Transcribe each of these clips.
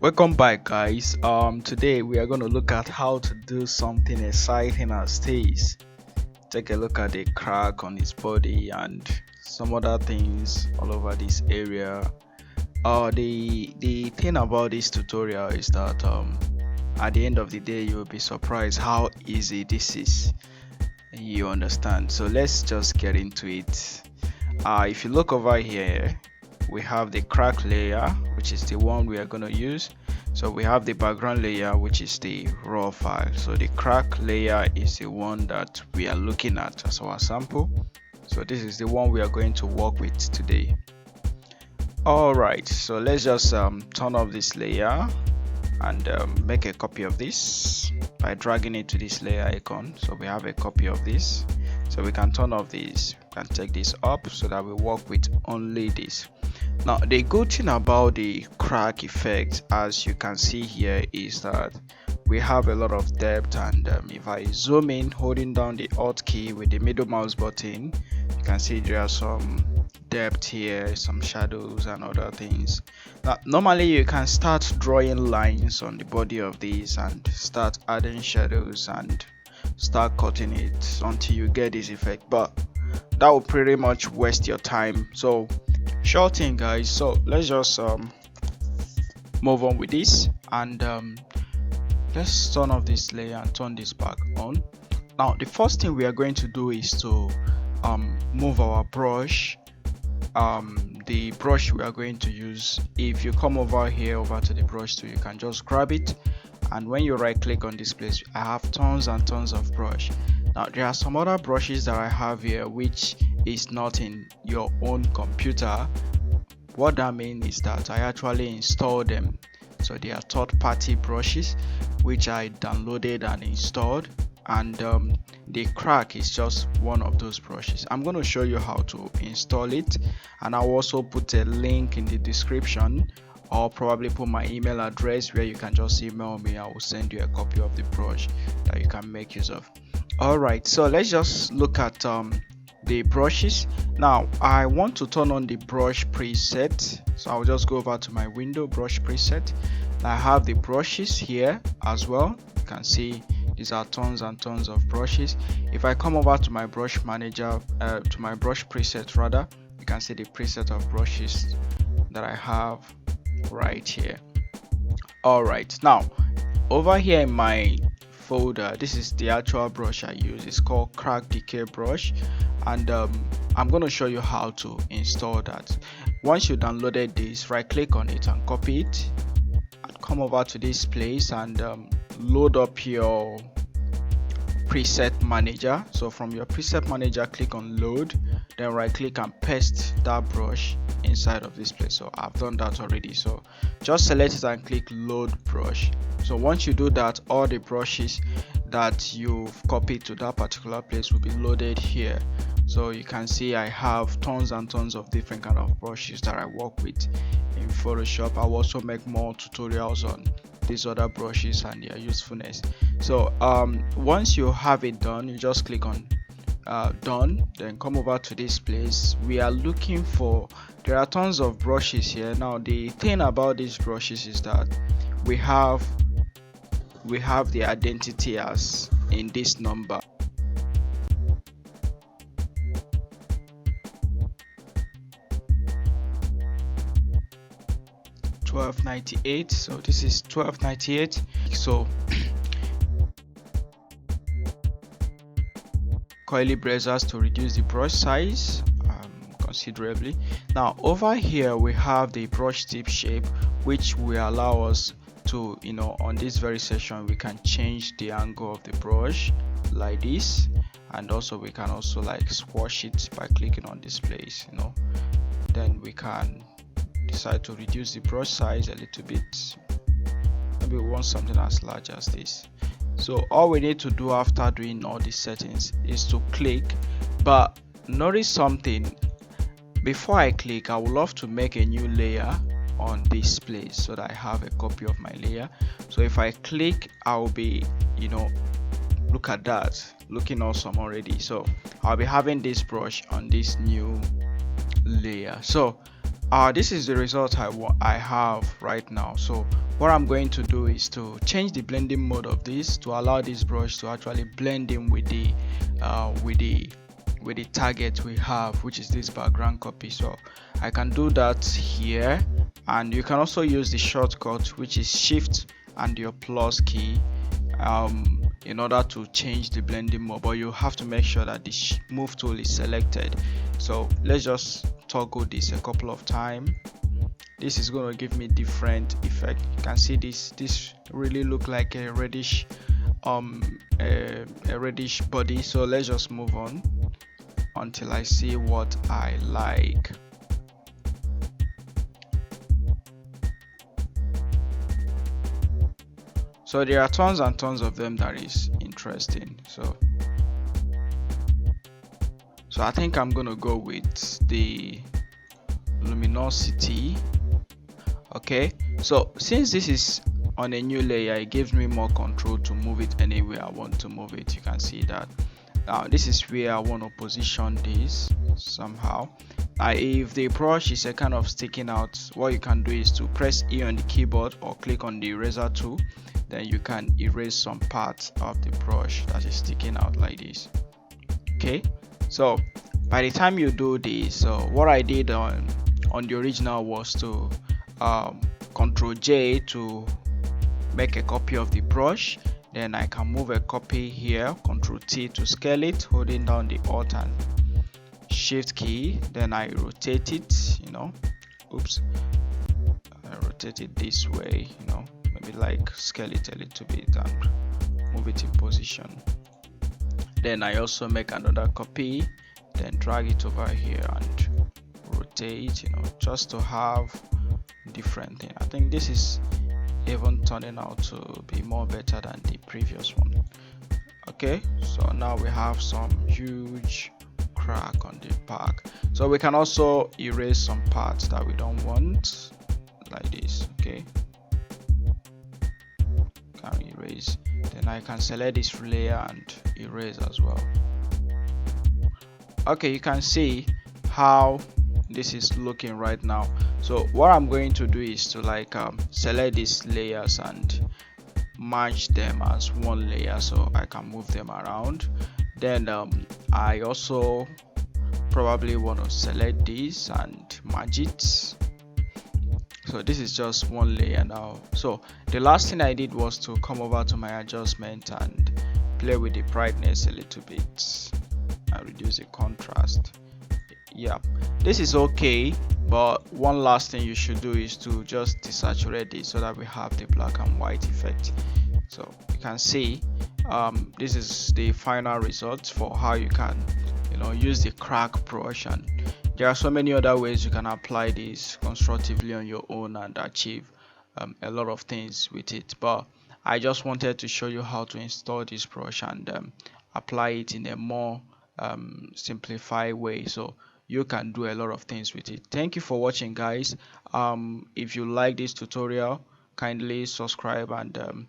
Welcome back, guys. Today we are going to look at how to do something exciting as this. Take a look at the crack on his body and some other things all over this area. The thing about this tutorial is that at the end of the day you'll be surprised how easy this is. You understand? So let's just get into it. If you look over here, we have the crack layer, which is the one we are going to use. So we have the background layer, which is the raw file. So the crack layer is the one that we are looking at as our sample. So this is the one we are going to work with today. Alright, so let's just turn off this layer and make a copy of this by dragging it to this layer icon. So we have a copy of this. So we can turn off this, we can take this up so that we work with only this. Now the good thing about the crack effect, as you can see here, is that we have a lot of depth, and if I zoom in holding down the Alt key with the middle mouse button, you can see there are some depth here, some shadows and other things. Now normally you can start drawing lines on the body of this and start adding shadows and start cutting it until you get this effect, but that will pretty much waste your time. So short thing, guys, so let's just move on with this, and let's turn off this layer and turn this back on. Now the first thing we are going to do is to move our brush. The brush we are going to use, if you come over here over to the brush tool, you can just grab it, and when you right click on this place, I have tons and tons of brush. Now there are some other brushes that I have here which is not in your own computer. What that means is that I actually installed them, so they are third-party brushes which I downloaded and installed, and the crack is just one of those brushes. I'm going to show you how to install it, and I'll also put a link in the description, or probably put my email address where you can just email me. I will send you a copy of the brush that you can make use of. Alright, so let's just look at the brushes. Now I want to turn on the brush preset, so I'll just go over to my window, brush preset. I have the brushes here as well. You can see these are tons and tons of brushes. If I come over to my brush manager, to my brush preset rather, you can see the preset of brushes that I have right here. Alright, now over here in my folder, this is the actual brush I use. It's called Crack Decay Brush, and I'm going to show you how to install that. Once you downloaded this, right click on it and copy it, and come over to this place and load up your preset manager. So from your preset manager, click on load, then right click and paste that brush inside of this place. So I've done that already, so just select it and click load brush. So once you do that, all the brushes that you've copied to that particular place will be loaded here. So you can see I have tons and tons of different kind of brushes that I work with in Photoshop. I'll also make more tutorials on these other brushes and their usefulness. So once you have it done, you just click on done, then come over to this place. We are looking for, there are tons of brushes here. Now the thing about these brushes is that we have the identity as in this number. $12.98, so this is $12.98. So coily brushes to reduce the brush size considerably. Now over here we have the brush tip shape, which will allow us to, on this very section we can change the angle of the brush like this, and also we can also like squash it by clicking on this place. Then we can decide to reduce the brush size a little bit. Maybe we want something as large as this. So all we need to do after doing all these settings is to click. But notice something, before I click, I would love to make a new layer on this place so that I have a copy of my layer. So if I click, I'll be, look at that, looking awesome already. So I'll be having this brush on this new layer. So This is the result I have right now. So what I'm going to do is to change the blending mode of this to allow this brush to actually blend in with the with the target we have, which is this background copy. So I can do that here, and you can also use the shortcut, which is shift and your plus key, in order to change the blending mode, but you have to make sure that the move tool is selected. So let's just toggle this a couple of times. This is going to give me different effect. You can see this really look like a reddish a reddish body. So let's just move on until I see what I like. So there are tons and tons of them that is interesting. So I think I'm gonna go with the luminosity. Okay, so since this is on a new layer, it gives me more control to move it anywhere I want to move it. You can see that. Now this is where I want to position this somehow. If the brush is a kind of sticking out, what you can do is to press E on the keyboard or click on the eraser tool. Then you can erase some parts of the brush that is sticking out like this. Okay, so by the time you do this, so what I did on the original was to Ctrl J to make a copy of the brush. Then I can move a copy here, Ctrl T to scale it, holding down the Alt and Shift key. Then I rotate it, oops, I rotate it this way, maybe like scale it a little bit and move it in position. Then I also make another copy, then drag it over here and rotate, just to have different thing. I think this is even turning out to be more better than the previous one. Okay, so now we have some huge crack on the back. So we can also erase some parts that we don't want, like this. Okay, can erase. Then I can select this layer and erase as well. Okay, you can see how this is looking right now. So what I'm going to do is to select these layers and merge them as one layer so I can move them around. Then I also probably want to select this and merge it. So this is just one layer now. So the last thing I did was to come over to my adjustment and play with the brightness a little bit and reduce the contrast. Yeah, this is okay, but one last thing you should do is to just desaturate it so that we have the black and white effect. So you can see this is the final result for how you can use the crack brush, and there are so many other ways you can apply this constructively on your own and achieve a lot of things with it. But I just wanted to show you how to install this brush and apply it in a more simplified way, so you can do a lot of things with it. Thank you for watching, guys. If you like this tutorial, kindly subscribe and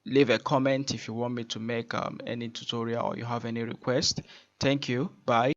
leave a comment if you want me to make any tutorial or you have any request. Thank you. Bye.